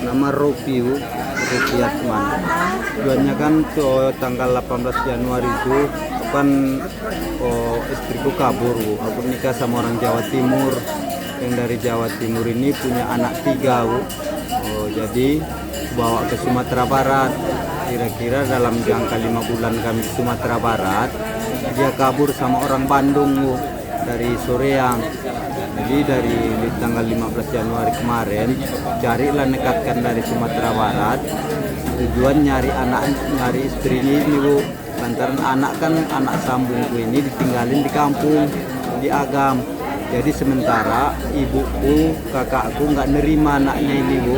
Nama Ropi, Bu. Ropi Atman. Tujuannya kan tanggal 18 Januari itu kan istriku kabur, Bu. Aku nikah sama orang Jawa Timur. Yang dari Jawa Timur ini punya anak 3, Bu. Jadi bawa ke Sumatera Barat. Kira-kira dalam jangka 5 bulan kami di Sumatera Barat, dia kabur sama orang Bandung, Bu, dari Soreang. Jadi dari tanggal 15 Januari kemarin, carilah nekatkan dari Sumatera Barat. Tujuan nyari istrinya ini, Bu. Lantaran anak sambungku ini ditinggalin di kampung, di Agam. Jadi sementara ibuku, kakakku nggak nerima anaknya ini, Bu.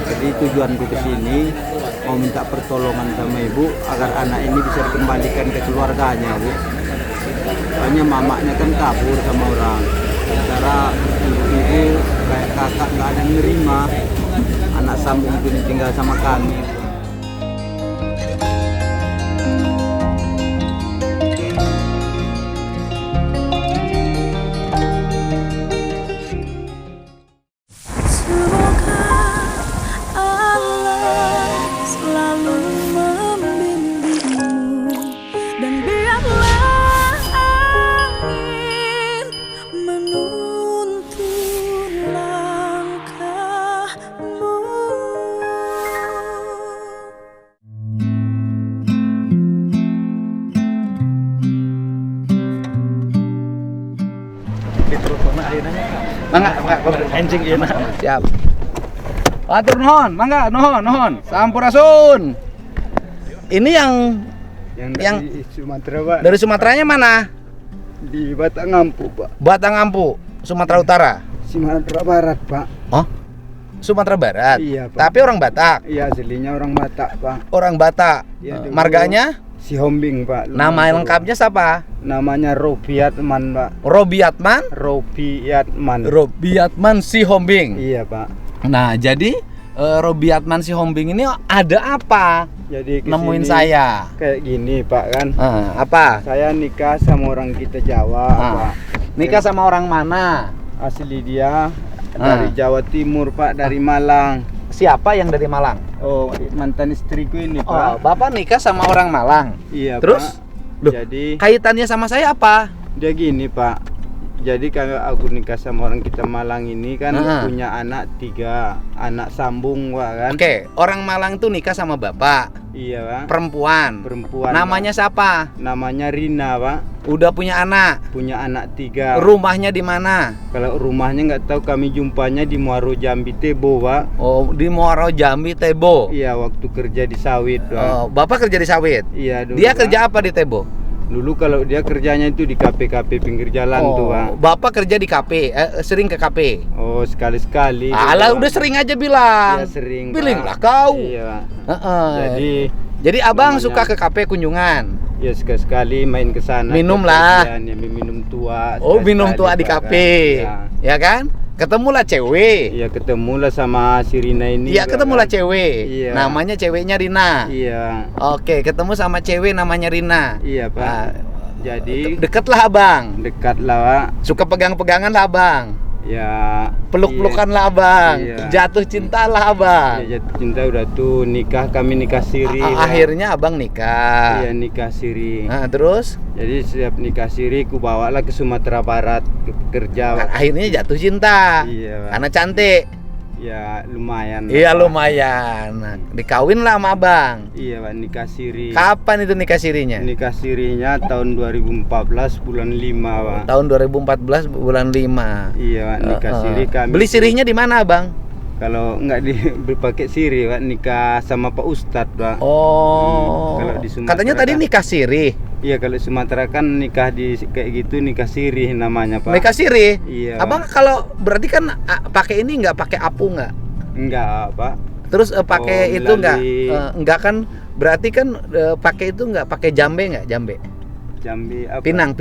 Jadi tujuanku ke sini mau minta pertolongan sama ibu agar anak ini bisa dikembalikan ke keluarganya, Bu. Soalnya mamanya kan kabur sama orang. Sementara ibu kayak kakak nggak ada yang nerima anak sambung itu tinggal sama kami. Mangga, anjing ieu. Siap. Atur nuhun, mangga, nuhun. Sampurasun. Ini yang dari Sumatera, Pak. dari Sumateranya mana? Di Batangampu, Pak. Batangampu, Sumatera Utara. Sumatera Barat, Pak. Oh? Sumatera Barat. Iya, Pak. Tapi orang Batak. Iya, aslinya orang Batak, Pak. Orang Batak. Iya, dulu Marganya? Si Hombing, Pak. Nama lengkapnya siapa? Namanya Robi Atman, Pak. Robi Atman? Robi Atman. Robi Atman si Hombing. Iya, Pak. Nah, jadi Robi Atman si Hombing ini ada apa? Jadi Nemuin kesini saya. kayak gini, Pak, kan. Apa? Saya nikah sama orang kita Jawa, Pak. Nikah sama orang mana? Asli dia dari Jawa Timur, Pak, dari Malang. Siapa yang dari Malang? Oh, mantan istriku ini, Oh, Pak. Bapak nikah sama orang Malang. Iya, Terus? Pak. Loh, Jadi kaitannya sama saya apa? dia gini, Pak. Jadi kalau aku nikah sama orang kita Malang ini kan punya anak 3, anak sambung, Pak, kan. Oke, orang Malang tuh nikah sama bapak. Iya, Pak. Perempuan. Perempuan. Namanya Pak. siapa? Namanya Rina, Pak. Udah punya anak. Punya anak 3. Rumahnya di mana? Kalau rumahnya nggak tahu, kami jumpanya di Muaro Jambi Tebo, Pak. Oh, di Muaro Jambi Tebo. Iya, waktu kerja di sawit, Pak. Oh, Bapak kerja di sawit. Iya, dulu, Dia Pak. kerja apa di Tebo? Dulu kalau dia kerjanya itu di kafe-kafe pinggir jalan tuh, Pak. Bapak kerja di kafe, sering ke kafe. Oh, sekali-sekali. Alah, Pak. udah sering aja bilang. Iya, sering, Pak. Bilanglah kau. Iya, Pak. Jadi abang namanya- suka ke kafe kunjungan. Ya sekali-sekali main ke sana. Minum tiap lah. kajian, ya, minum tua. Oh, minum sekali-sekali, tua di Pak, kafe. kan. Ya kan? Ketemulah cewek. Iya, ketemulah sama si Rina ini. Iya, Pak, ketemulah kan. cewek. Iya. Namanya ceweknya Rina. Iya. Oke, ketemu sama cewek namanya Rina. Iya, Pak. Nah, Jadi deket lah abang. dekat lah, Pak. Suka pegang-pegangan lah abang. Ya. Peluk-pelukan lah abang. Iya. Jatuh cinta lah abang. Iya, jatuh cinta udah tuh, kami nikah siri. Pak. Akhirnya abang nikah. Iya, nikah siri. Nah, terus Jadi setiap nikah siri ku bawalah ke Sumatera Barat ke kerja. akhirnya jatuh cinta. Iya, Pak. Karena cantik. Ya lumayan. Iya, Pak. lumayan. Nah, dikawin lah sama abang. Iya, Pak, nikah siri. Kapan itu nikah sirinya? Nikah sirinya tahun 2014 bulan 5, Pak. Tahun 2014 bulan 5. Iya, Pak, nikah siri kami. Beli sirihnya di mana, Bang? Kalau nggak dipakai siri, Pak, nikah sama Pak Ustadz, Pak. Oh. Kalau di Sumatera Katanya tadi kan- nikah sirih. Iya, kalau Sumatera kan nikah di kayak gitu, nikah siri namanya, Pak. Nikah sirih. Iya. Abang kalau berarti kan pakai ini nggak pakai apu nggak? Enggak, Pak. Terus pakai Oh, itu nggak? melalui- Nggak kan? Berarti kan pakai itu nggak pakai jambe nggak? Jambe. Jambi apa? Pinang.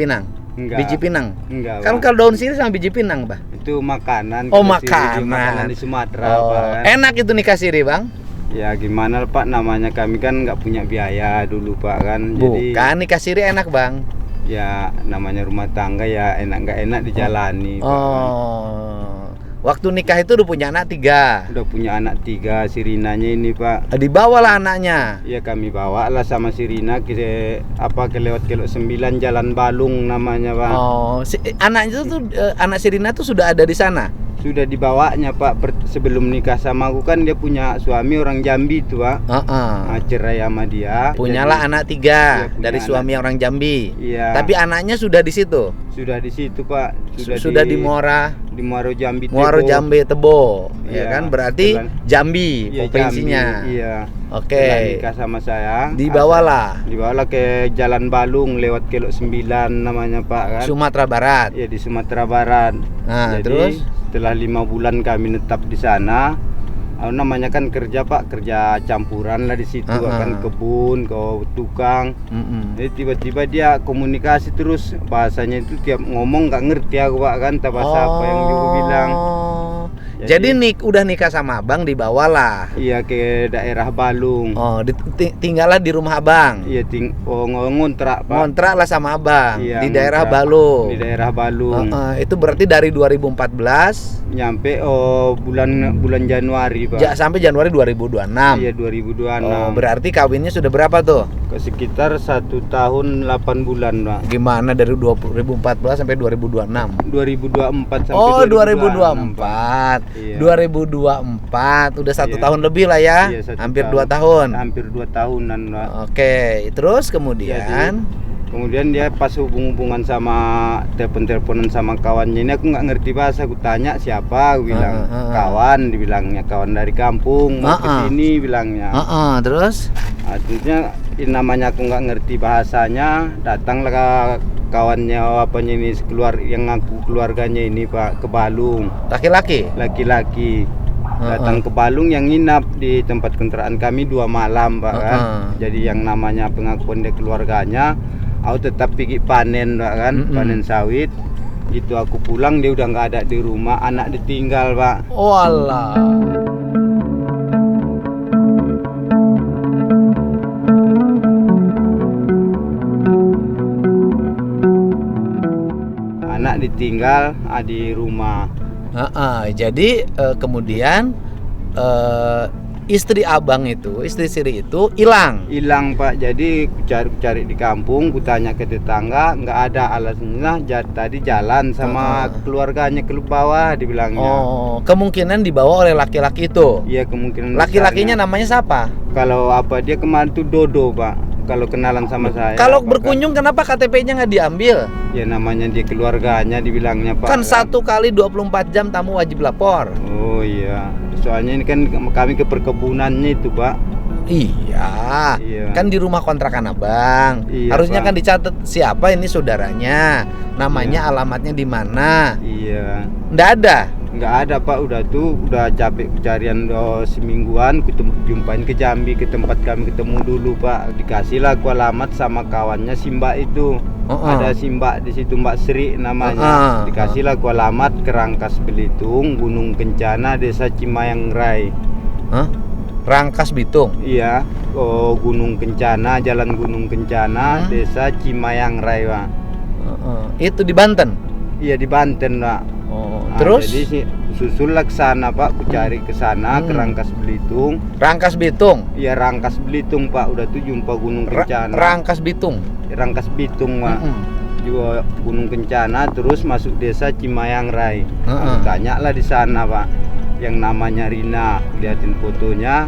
Enggak. Biji pinang. Enggak, Kan Pak. kalau daun sirih sama biji pinang, Bah. Itu makanan. Oh, kalau siri di makanan. di Sumatera, Oh, Pak, kan. enak itu nikah sirih, Bang. Ya gimana, Pak, namanya kami kan nggak punya biaya dulu, Pak, kan. Jadi Bukan nikah sirih enak, Bang. ya namanya rumah tangga ya enak nggak enak dijalani, Pak, kan. Oh. Waktu nikah itu udah punya anak 3. Udah punya anak 3, si Rinanya ini Pak. Dibawalah anaknya. Ya kami bawa lah sama si Rina ke lewat Kelok 9 Jalan Balung namanya Pak. Oh, anaknya tuh anak Sirina tuh sudah ada di sana. Sudah dibawanya Pak sebelum nikah sama aku kan dia punya suami orang Jambi tuh Pak. Nah, cerai sama dia. Punyalah Jadi, anak 3 punya dari suami orang Jambi. Iya. Tapi anaknya sudah di situ. Sudah di situ Pak. Sudah di Muara. Di Muaro Jambi. Muaro Tebo. Jambi Tebo, ya Iya, kan? Berarti Jambi Iya, provinsinya. Jambi, iya. Oke. Setelah nikah sama saya. Dibawalah ke Jalan Balung lewat Kelok 9 namanya Pak kan. Sumatera Barat. Iya di Sumatera Barat. Nah, Jadi terus setelah 5 bulan kami netap di sana. Namanya kan kerja Pak, kerja campuran lah di situ kan kebun, ke tukang. Jadi tiba-tiba dia komunikasi terus bahasanya itu tiap ngomong nggak ngerti aku Pak kan, tak bahasa apa yang juga bilang. Jadi udah nikah sama abang dibawalah. Iya ke daerah Balung. Oh, tinggallah di rumah abang. Iya ngontrak Pak. Ngontrak lah sama abang iya, di daerah ngontrak. Balung. Di daerah Balung. Itu berarti dari 2014 nyampe bulan Januari Pak. Sampai Januari 2026. Iya 2026. Oh, berarti kawinnya sudah berapa tuh? Sekitar 1 tahun 8 bulan Pak. Gimana dari 2014 sampai 2026? 2024 sampai Oh 2024. 2024. Iya. 2024 udah 1 tahun lebih lah ya. Iya, hampir 2 tahun. Hampir 2 tahunan Pak. Oke, terus kemudian kemudian dia pas hubungan sama teleponan sama kawannya ini aku nggak ngerti bahasa, aku tanya siapa, aku bilang kawan, dibilangnya kawan dari kampung mau kesini bilangnya. Terus artinya namanya aku nggak ngerti bahasanya, datanglah kawannya apanya ini yang ngaku keluarganya ini Pak ke Balung. Laki-laki datang ke Balung yang nginap di tempat kontrakan kami 2 malam Pak kan. Jadi yang namanya pengakuan dia keluarganya, aku tetap pergi panen Pak kan, panen sawit. Gitu aku pulang dia udah nggak ada di rumah, anak ditinggal Pak. Oh Allah. Anak ditinggal di rumah. Jadi kemudian istri abang itu, istri Siri itu hilang Pak. Jadi cari di kampung, ku tanya ke tetangga, nggak ada, alasannya tadi jalan sama keluarganya ke bawah dibilangnya. Oh, kemungkinan dibawa oleh laki-laki itu. Iya kemungkinan. Laki-lakinya namanya siapa? Kalau dia kemarin tuh Dodo Pak. Kalau kenalan sama saya. Kalau berkunjung kenapa KTP-nya nggak diambil? Ya namanya dia keluarganya dibilangnya Pak. Kan 1 kali 24 jam tamu wajib lapor. Oh iya. Soalnya ini kan kami ke perkebunannya itu Pak. Iya. Kan di rumah kontrakan abang. Iya, harusnya Pak. kan dicatat siapa ini saudaranya, namanya, alamatnya di mana. Iya. Nggak ada. Nggak ada Pak, udah capek pencarian semingguan, jumpain ke Jambi, ke tempat kami ketemu dulu Pak. Dikasihlah aku alamat sama kawannya si Mbak itu. Ada si Mbak di situ, Mbak Sri namanya. Dikasihlah aku alamat ke Rangkas Belitung, Gunung Kencana, Desa Cimayang Rai. Rangkas Bitung. Iya, Gunung Kencana, Jalan Gunung Kencana, Desa Cimayang Rai Pak. Itu di Banten. Iya di Banten Pak. Terus? Jadi susullah ke sana Pak, ku cari ke sana ke Rangkas Belitung. Rangkas Bitung. Iya Rangkas Belitung Pak, udah tuh jumpa Gunung Kencana. Rangkas Bitung. Rangkas Bitung Pak. Juga Gunung Kencana, terus masuk Desa Cimayang Rai. Aku tanyalah di sana Pak, yang namanya Rina, liatin fotonya,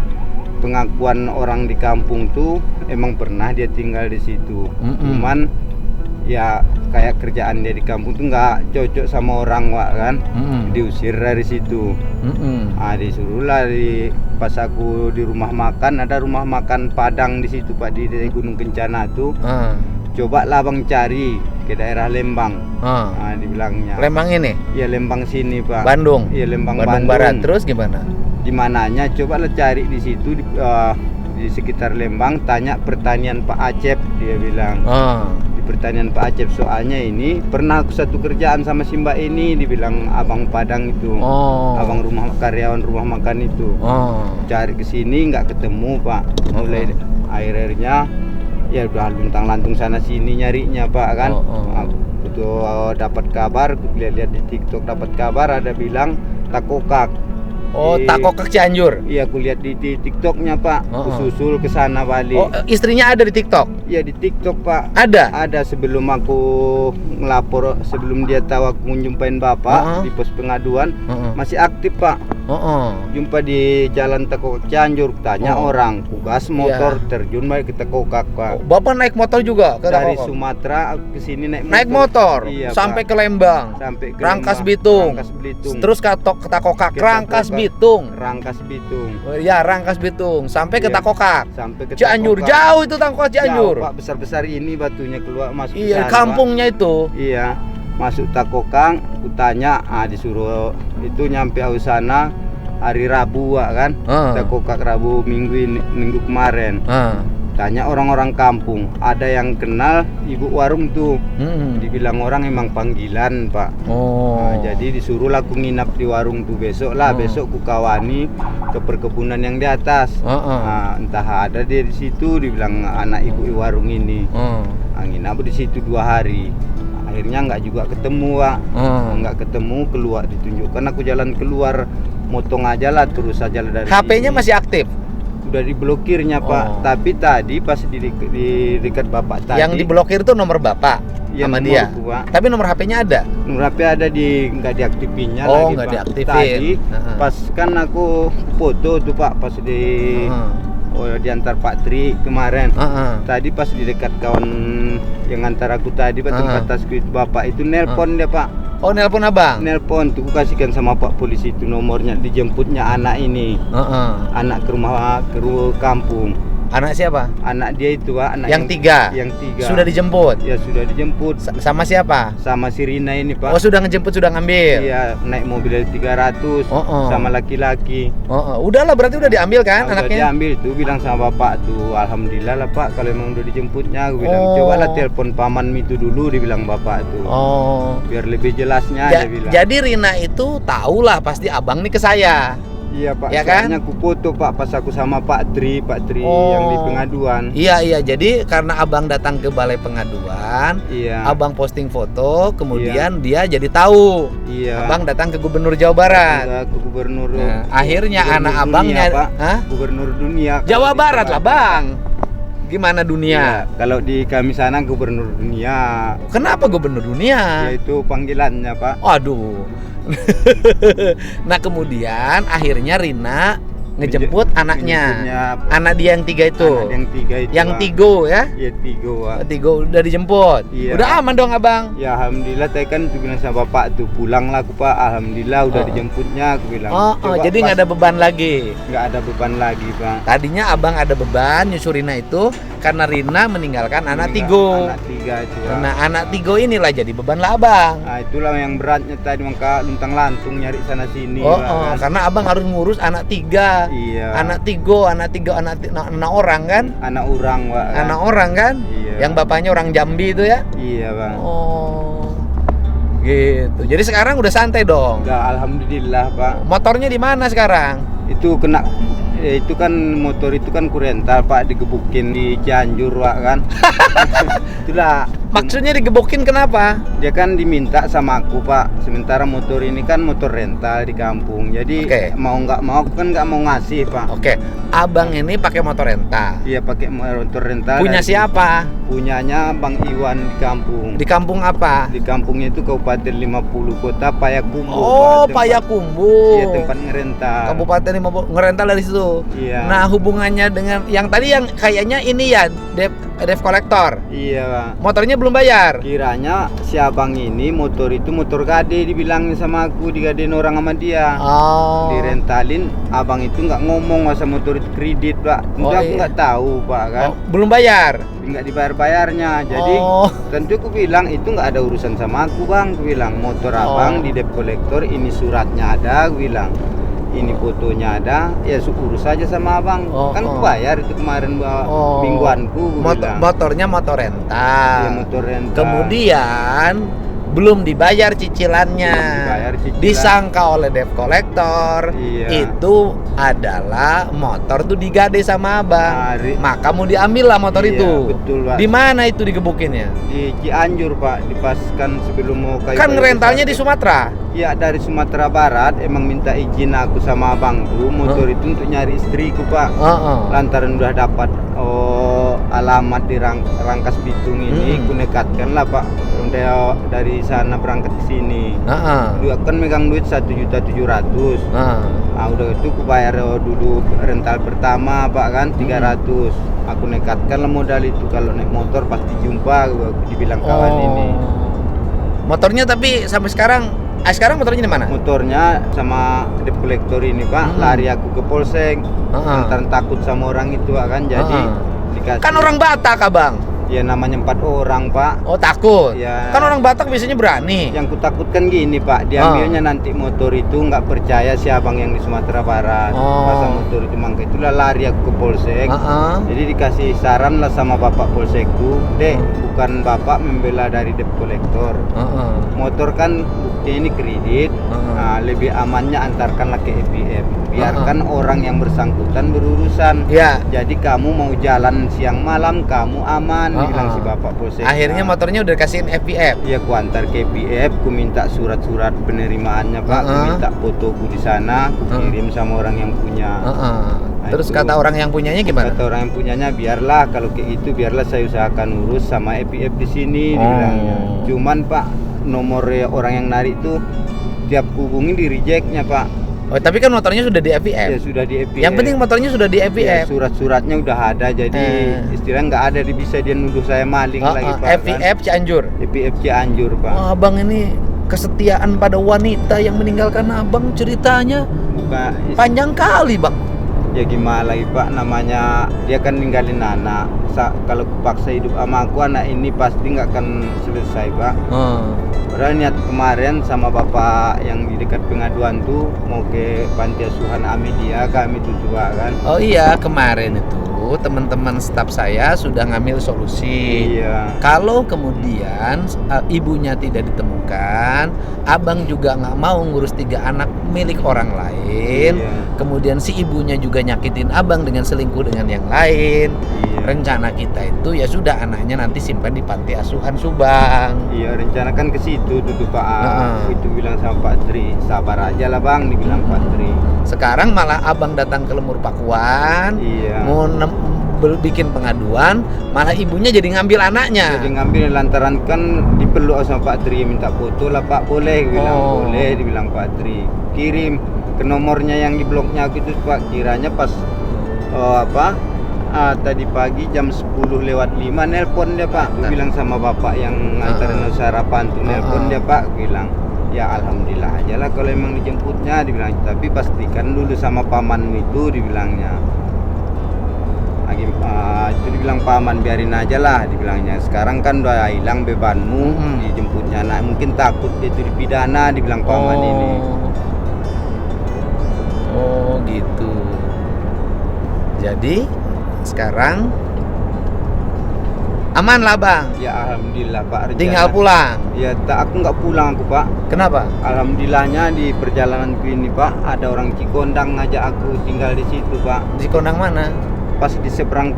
pengakuan orang di kampung tuh emang pernah dia tinggal di situ. Cuman ya kayak kerjaan dia di kampung tuh nggak cocok sama orang Wak kan. Diusir dari situ. Disuruhlah pas aku di rumah makan, ada rumah makan Padang di situ Pak, di Gunung Kencana tuh. Coba lah Bang cari ke daerah Lembang. Dibilangnya. Lembang ini? Iya Lembang sini Pak. Bandung. Iya Lembang Barat. Terus gimana? Di mananya? Coba lah cari di situ di sekitar Lembang, tanya pertanian Pak Acep, dia bilang. Pertanian Pak Acep, soalnya ini pernah aku satu kerjaan sama si Mbak ini, dibilang abang Padang itu. Abang karyawan rumah makan itu. Cari ke sini nggak ketemu Pak. Mulai akhirnya Ya udah luntang lantung sana sini nyarinya Pak kan. Aku tuh dapat kabar, lihat-lihat di TikTok dapat kabar ada bilang takokak. Oh, takokak Cianjur. Iya, aku lihat di TikToknya Pak. Aku susul ke sana balik. Oh, istrinya ada di TikTok? Iya di TikTok Pak. Ada? Ada sebelum aku ngelapor, sebelum dia tahu aku nyumpain Bapak di pos pengaduan, masih aktif Pak. Jumpa di jalan Takokak Cianjur, tanya orang, tugas motor terjun baik ke Takokak Pak. Bapak naik motor juga ke Dari Takokak? Sumatera ke sini Naik motor? Iya, sampai Pak. ke Lembang? Sampai ke Rangkas Lembang, Bitung? Rangkas Belitung. Terus ke Takokak? Ke Rangkas Takokak. Bitung? Rangkas Bitung. Oh, ya, Rangkas Bitung sampai ke Iya, Takokak. Sampai ke Cianjur, Takokak. jauh itu Takokak Cianjur. Jauh, Pak, besar-besar ini batunya keluar masuk Iya, ke sana, kampungnya itu. Pak. Iya, masuk Takokang, aku tanya, disuruh itu nyampe aku sana hari Rabu Pak, kan. Takokak Rabu minggu kemarin. Tanya orang-orang kampung, ada yang kenal ibu warung tuh. Dibilang orang emang panggilan Pak. Jadi disuruh aku nginap di warung tuh besok lah. Besok ku kawani ke perkebunan yang di atas. Entah ada dia di situ, dibilang anak ibu warung ini. Nginap di situ 2 hari. Akhirnya nggak juga ketemu Pak. Nggak ketemu, keluar ditunjukkan aku jalan keluar, motong aja lah terus aja lah dari HP-nya sini. masih aktif? Udah diblokirnya Pak. Tapi tadi pas di dekat Bapak tadi. Yang diblokir itu nomor Bapak ya, sama dia. Pak. Tapi nomor HP-nya ada? Nomor HP ada nggak diaktifin lagi nggak Pak. diaktifin. Tadi pas kan aku foto tuh Pak pas diantar Pak Tri kemarin. Tadi pas di dekat kawan yang antar aku tadi Pak, tempat tasku itu Bapak itu nelpon dia Pak. Oh, nelpon abang? Nelpon tuh kasihkan sama Pak polisi itu nomornya, dijemputnya anak ini. Anak ke kampung. Anak siapa? Anak dia itu Pak, anak yang 3. Yang 3. Sudah dijemput? Ya sudah dijemput. Sama siapa? Sama si Rina ini Pak. Oh, sudah ngejemput, sudah ngambil? Iya, naik mobil 300 sama laki-laki. Udahlah, berarti udah diambil kan anaknya? Udah diambil tuh, bilang sama bapak tuh, alhamdulillah lah Pak kalau emang udah dijemputnya. Aku bilang cobalah telepon paman itu dulu, dibilang bapak tuh. Biar lebih jelasnya dia bilang. Jadi Rina itu tahulah pasti abang nih ke saya. Iya Pak, ya kan? Soalnya aku foto Pak pas aku sama Pak Tri yang di pengaduan. Iya, jadi karena abang datang ke balai pengaduan, abang posting foto, kemudian dia jadi tahu. Abang datang ke Gubernur Jawa Barat. Ke Gubernur. Akhirnya anak abangnya, Gubernur dunia. Jawa Barat lah Bang. Gimana dunia? Kalau di kami sana Gubernur dunia. Kenapa Gubernur dunia? Yaitu panggilannya Pak. Aduh. Nah kemudian akhirnya Rina ngejemput anaknya. Anak dia yang 3 itu. Anak yang 3 itu. Yang Tigo ya? Iya Tigo Pak. Tigo udah dijemput. Udah aman dong abang? Ya alhamdulillah, saya kan bilang sama bapak tuh pulanglah aku Pak. Alhamdulillah udah dijemputnya aku bilang. Jadi nggak ada beban lagi? Nggak ada beban lagi Pak. Tadinya abang ada beban nyusul Rina itu karena Rina meninggalkan anak Tigo. Anak 3 itu. Nah anak Tigo inilah jadi beban lah abang. Nah itulah yang beratnya tadi, maka luntang lantung nyari sana sini. Kan? Karena abang harus ngurus anak 3. Iya. Anak tiga, anak orang kan? Anak orang Pak. Kan? Anak orang kan? Iya. Yang bapaknya orang Jambi itu ya? Iya Bang. Gitu. Jadi sekarang udah santai dong. Udah alhamdulillah Pak. Motornya di mana sekarang? Itu kena itu kan motor itu kan kurental Pak, digebukin di Cianjur Pak kan. Itulah. Maksudnya digebokin kenapa? Dia kan diminta sama aku Pak. Sementara motor ini kan motor rental di kampung. Jadi mau nggak mau aku kan nggak mau ngasih Pak. Abang ini pakai motor rental. Iya pakai motor rental. Punya siapa? Punyanya Bang Iwan di kampung. Di kampung apa? Di kampungnya itu Kabupaten 50 Kota Payakumbuh. Pak, Payakumbuh. Iya tempat ngerental. Kabupaten 50 ngerental dari situ. Iya. Nah hubungannya dengan yang tadi yang kayaknya ini ya debt collector. Iya Bang. Motornya belum bayar. Kiranya si abang ini motor itu motor gade, dibilangin sama aku, digadein orang sama dia. Direntalin, abang itu nggak ngomong masa motor itu kredit Pak. Tentu aku nggak tahu Pak kan. Belum bayar. Nggak dibayar-bayarnya. Jadi tentu aku bilang itu nggak ada urusan sama aku Bang. Aku bilang motor abang di debt collector, ini suratnya ada. Aku bilang ini fotonya ada, ya urus saja sama abang. Kan aku bayar itu kemarin mingguanku. Motornya motor rental. Iya motor rental. Kemudian belum dibayar cicilannya, disangka oleh debt collector. Itu adalah motor tuh digade sama abang, maka mau diambil lah motor itu. Di mana itu digebukinnya? Di Cianjur Pak, dipaskan sebelum mau kayu. Kan rentalnya di Sumatera. Iya, dari Sumatera Barat. Emang minta izin aku sama abang tuh motor itu untuk nyari istriku Pak. Lantaran udah dapat alamat di Rangkas Bitung ini, ku nekatkan lah Pak. Udah dari sana berangkat ke sini. Dia kan megang duit 1.700.000. Nah, udah itu ku bayar dulu rental pertama Pak kan 300. Aku nekatkan lah modal itu, kalau naik motor pasti jumpa, aku dibilang kawan ini. Motornya tapi sampai sekarang motornya di mana? Motornya sama debt collector ini Pak, lari aku ke polsek. Lantaran takut sama orang itu kan, jadi dikasih. Kan orang Batak abang. Ya namanya 4 orang Pak. Oh takut? Ya. Kan orang Batak biasanya berani. Yang kutakutkan gini Pak, diambilnya nanti motor itu nggak percaya si abang yang di Sumatera Barat. Pasang motor itu, mangka itulah lari aku ke polsek. Jadi dikasih saran lah sama bapak polsekku, Dek, bukan bapak membela dari debt collector. Motor kan bukti ini kredit. Nah, lebih amannya antarkanlah ke EPF. Biarkan orang yang bersangkutan berurusan. Jadi kamu mau jalan siang malam kamu aman, bilang si bapak polsek. Akhirnya motornya udah kasihin FPF. Iya, ku antar ke EPF, ku minta surat-surat penerimaannya Pak, ku minta fotoku di sana, ku kirim sama orang yang punya. Nah, terus itu, kata orang yang punyanya gimana? Kata orang yang punyanya, biarlah kalau kayak gitu, biarlah saya usahakan urus sama EPF di sini, dibilangnya. Cuman Pak, nomor orang yang narik tuh tiap hubungi di rejectnya Pak. Oh, tapi kan motornya sudah di FPF. Ya, sudah di FPF. Yang penting motornya sudah di FPF. Ya, surat-suratnya udah ada, jadi istilah nggak ada, bisa dia nuduh saya maling lagi Pak. FPF kan? Cianjur. FPF Cianjur Pak. Oh, abang ini kesetiaan pada wanita yang meninggalkan abang, ceritanya panjang kali Bang. Ya gimana lagi Pak, namanya dia kan ninggalin anak. Kalau paksa hidup sama aku, anak ini pasti nggak akan selesai Pak. Padahal niat kemarin sama bapak yang di dekat pengaduan tuh mau ke panti asuhan Amedia, kami tuh juga kan. Oh iya, kemarin itu teman-teman staf saya sudah ngambil solusi. Kalau kemudian ibunya tidak ditemukan, abang juga nggak mau ngurus 3 anak milik orang lain. Kemudian si ibunya juga nyakitin abang dengan selingkuh dengan yang lain. Rencana kita itu ya sudah, anaknya nanti simpan di panti asuhan Subang. Iya, rencana kan ke situ tuh Pak. Itu bilang sama Pak Tri, sabar aja lah Bang, dibilang Pak Tri. Sekarang malah abang datang ke Lemur Pakuan, mau bikin pengaduan, malah ibunya jadi ngambil anaknya. Jadi ngambil lantaran kan dipeluk sama Pak Tri, minta foto lah Pak, boleh, bilang boleh, dibilang Pak Tri. Kirim ke nomornya yang di bloknya gitu Pak, kiranya pas tadi pagi jam 10:05 nelpon dia Pak. Gue bilang sama bapak yang nganterin sarapan tuh, nelpon dia Pak, bilang ya alhamdulillah aja lah kalau emang dijemputnya, dibilang, tapi pastikan dulu sama pamanmu itu, dibilangnya. Itu dibilang paman, biarin aja lah, dibilangnya. Sekarang kan udah hilang bebanmu, dijemputnya anak, mungkin takut itu dipidana, dibilang paman ini. Oh gitu. Jadi sekarang aman lah Bang. Ya alhamdulillah Pak. Tinggal pulang. Ya aku nggak pulang aku Pak. Kenapa? Alhamdulillahnya di perjalananku ini Pak, ada orang Cikondang ngajak aku tinggal di situ Pak. Cikondang mana? Pas di seberang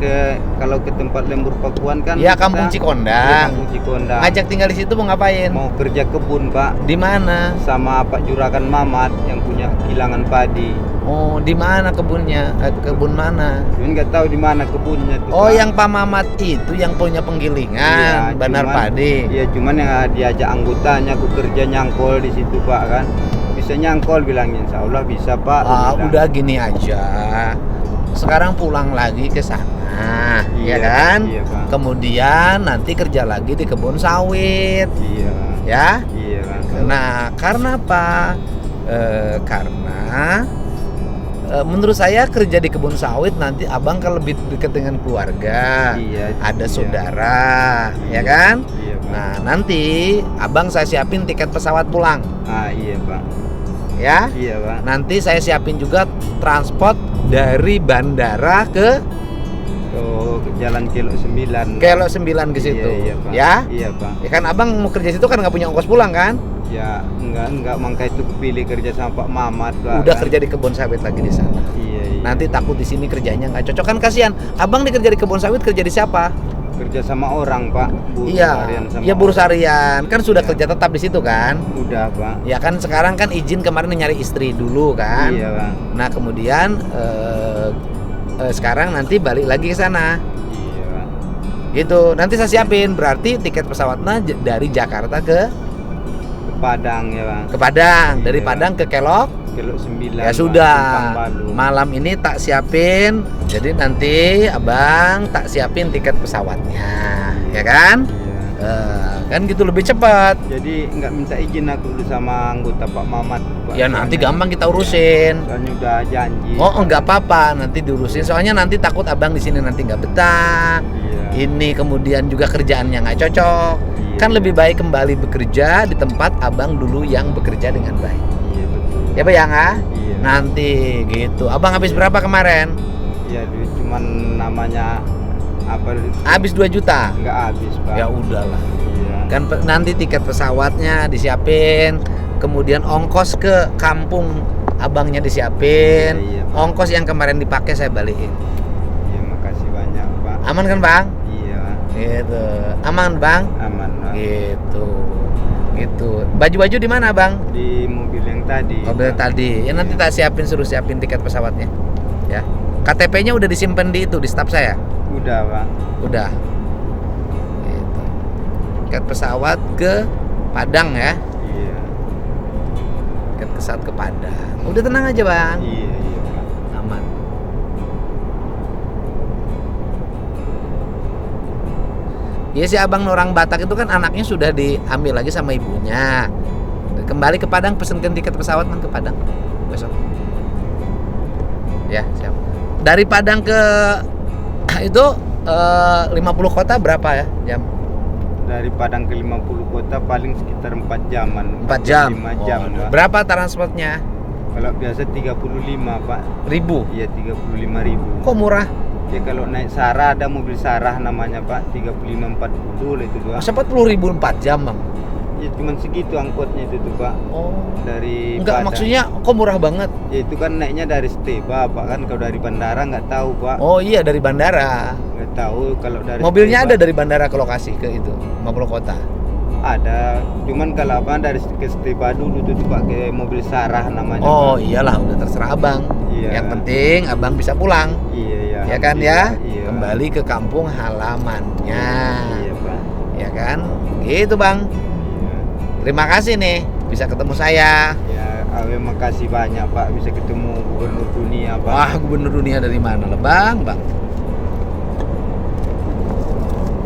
kalau ke tempat Lemur Pakuan kan. Ya kampung Cikondang. Ya, kampung Cikondang. Ngajak tinggal di situ mau ngapain? Mau kerja kebun Pak. Di mana? Sama Pak Juragan Mamat yang punya kilangan padi. Oh, di mana kebunnya? Kebun mana? Cuman nggak tahu di mana kebunnya tuh. Oh, Pak. Yang Pak Mamat itu yang punya penggilingan, Banar Padi. Iya, cuman yang diajak anggotanya aku kerja nyangkol di situ Pak kan. Bisa nyangkol, bilangin, insya Allah bisa Pak. Udah gini aja. Sekarang pulang lagi ke sana, ya kan? Iya, Pak. Kemudian nanti kerja lagi di kebun sawit. Iya. Ya? Iya kan. Nah, karena apa? Karena menurut saya kerja di kebun sawit nanti abang kan lebih dekat dengan keluarga, ada saudara, ya kan? Iya, Pak. Nah nanti abang saya siapin tiket pesawat pulang. Iya Pak. Ya? Iya Pak. Nanti saya siapin juga transport dari bandara ke Jalan Kelok 9. Kelok 9 ke situ. Iya, Pak. Ya? Iya, Pak. Ya kan abang mau kerja situ kan nggak punya ongkos pulang kan? Ya, enggak makanya itu kepilih kerja sama Pak Mamat, Pak. Udah kan? kerja di kebun sawit lagi di sana. Iya. Nanti takut di sini kerjanya nggak cocok kan, kasihan. Abang dikerja di kebun sawit kerja di siapa? Kerja sama orang, Pak. Buruh harian sama Iya buruh orang. harian. Kan sudah Iya. kerja tetap di situ kan? Udah, Pak. Ya kan sekarang kan izin kemarin nyari istri dulu kan. Iya, Pak. Nah kemudian sekarang nanti balik lagi ke sana. Iya, Pak. Gitu. Nanti saya siapin. Berarti tiket pesawatnya dari Jakarta ke Padang ya, Bang. Padang. Dari Iya. Padang ke Kelok. Kelok 9. Ya Bang. sudah. Simpang Balu. Malam ini tak siapin. Jadi nanti abang tak siapin tiket pesawatnya, ya kan? Iya. Kan gitu lebih cepat. Jadi nggak minta izin aku dulu sama anggota Pak Mamat, Pak. Ya nanti Soalnya- gampang kita urusin. Soalnya udah janji. Oh enggak apa-apa, nanti diurusin. Soalnya nanti takut abang di sini nanti nggak betah. Iya. Ini kemudian juga kerjaannya nggak cocok. Iya. Kan lebih baik kembali bekerja di tempat abang dulu yang bekerja dengan baik. Iya, betul. Ya bayang ah? Iya. Nanti gitu. Abang habis berapa kemarin? Iya, duit cuman namanya apa? Habis 2 juta. Nggak habis, Pak. Ya udahlah. Iya. Kan nanti tiket pesawatnya disiapin, kemudian ongkos ke kampung abangnya disiapin, Iya, iya, Pak. ongkos yang kemarin dipakai saya balikin. Iya, makasih banyak, Pak. Aman kan bang? Iya, Gitu. Aman bang? aman, Pak. Gitu. Gitu. Baju-baju di mana bang? Di mobil yang tadi. Mobil Pak. tadi. Ya nanti tak suruh siapin tiket pesawatnya. Ya. KTP-nya udah disimpan di staf saya. Udah, Pak. Udah. Gitu. Tiket pesawat ke Padang ya. Iya. Tiket pesawat ke Padang. Udah tenang aja bang. Iya, iya, Pak. Aman. Iya si abang orang Batak itu kan anaknya sudah diambil lagi sama ibunya. Kembali ke Padang, pesenkan tiket pesawat kan ke Padang besok. Ya siap. Dari Padang ke itu 50 kota berapa ya jam? Dari Padang ke 50 kota paling sekitar 4 jaman. 4 jam. 5 jam, Oh, Pak. berapa transportnya? Kalau biasa 35, Pak. Ribu. Iya, 35.000. Kok murah? Ya kalau naik Sarah, ada mobil Sarah namanya, Pak. 35-40 lah itu, Pak. Masa 40.000 4 jam bang? Ya cuman segitu angkotnya itu tuh, Pak. Oh. Dari Enggak, Padang. maksudnya kok murah banget? Ya itu kan naiknya dari Steba, Pak. Kan kalau dari bandara nggak tahu, Pak. Oh iya dari bandara. Nggak tahu kalau dari Mobilnya Steba. ada dari bandara ke lokasi ke itu 50 kota. Ada. Cuman kalau apa dari ke Steba dulu tuh pakai mobil Sarah namanya. Oh Pak. iyalah udah terserah abang. Iya. Yang penting abang bisa pulang. Iya, iya. Ya kan ya? Iya. Kembali ke kampung halamannya. Iya, Pak. Ya kan? Gitu bang. Iya. Terima kasih nih bisa ketemu saya. Ya, awe makasih banyak, Pak, bisa ketemu gubernur dunia, Pak. Wah gubernur dunia dari mana lah bang? Bang.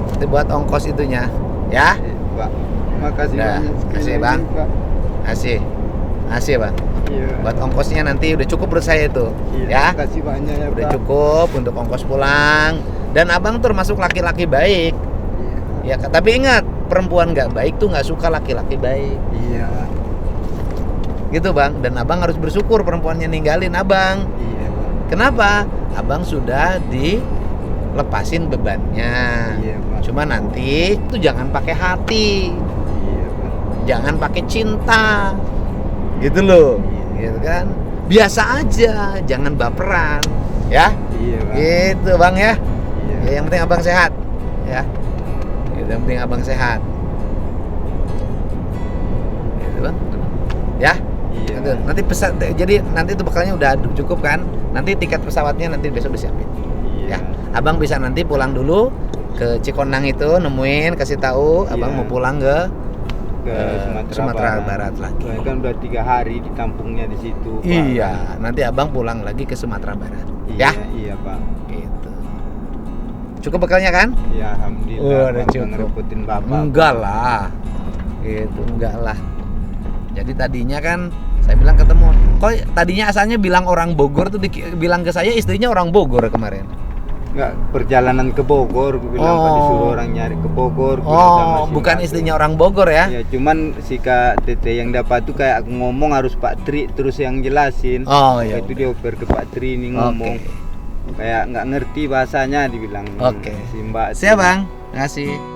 Nanti buat ongkos itunya. Ya? Pak, makasih Udah, banyak sekali kasih, lagi, Bang. Pak. Asih. Asih bang. Iya. Buat ongkosnya nanti udah cukup menurut saya itu. Iya, Ya? makasih banyak ya, Udah Pak. cukup untuk ongkos pulang. Dan abang termasuk laki-laki baik. Ya, tapi ingat perempuan nggak baik tuh nggak suka laki-laki baik. Iya. Gitu bang. Dan abang harus bersyukur perempuannya ninggalin abang. Iya, Pak. Kenapa? Abang sudah dilepasin bebannya. Iya, Pak. Cuma nanti itu jangan pakai hati, Iya, Pak. jangan pakai cinta, gitu loh, gitu kan? Biasa aja, jangan baperan, ya. Iya, Pak. Gitu bang ya. Iya. Ya, yang penting abang sehat, ya. Gitu, yang penting abang sehat. Gitu bang. Ya. Iya. Gitu. Nanti pesan, jadi nanti itu bekalnya udah cukup kan? Nanti tiket pesawatnya nanti besok disiapin. Iya. Ya. Abang bisa nanti pulang dulu ke Cikonang itu nemuin, kasih tahu abang Iya. mau pulang ke Ke Sumatera Barat lagi. Soalnya kan udah 3 hari di kampungnya di situ, Pak. Iya, nanti abang pulang lagi ke Sumatera Barat. Iya, Ya, iya, Pak. gitu. Cukup bekalnya kan? Ya, alhamdulillah. Oh, udah Pak, cukup. ngerepotin Bapak. Enggak lah. Gitu, enggak lah. Jadi tadinya kan saya bilang ketemu. Kok tadinya asalnya bilang orang Bogor tuh bilang ke saya istrinya orang Bogor kemarin. Enggak, perjalanan ke Bogor, gue bilang, Pak, Oh. disuruh orang nyari ke Bogor. gue bilang sama Oh, si bukan Mbak istrinya tuh. orang Bogor ya? Ya, cuman si Kak Tete yang dapat tuh kayak aku ngomong harus Pak Tri terus yang jelasin. Oh, iya. Itu dia oper ke Pak Tri ini Oke. ngomong. kayak nggak ngerti bahasanya dibilang Oke. si Mbak. Siap Bang, terima kasih.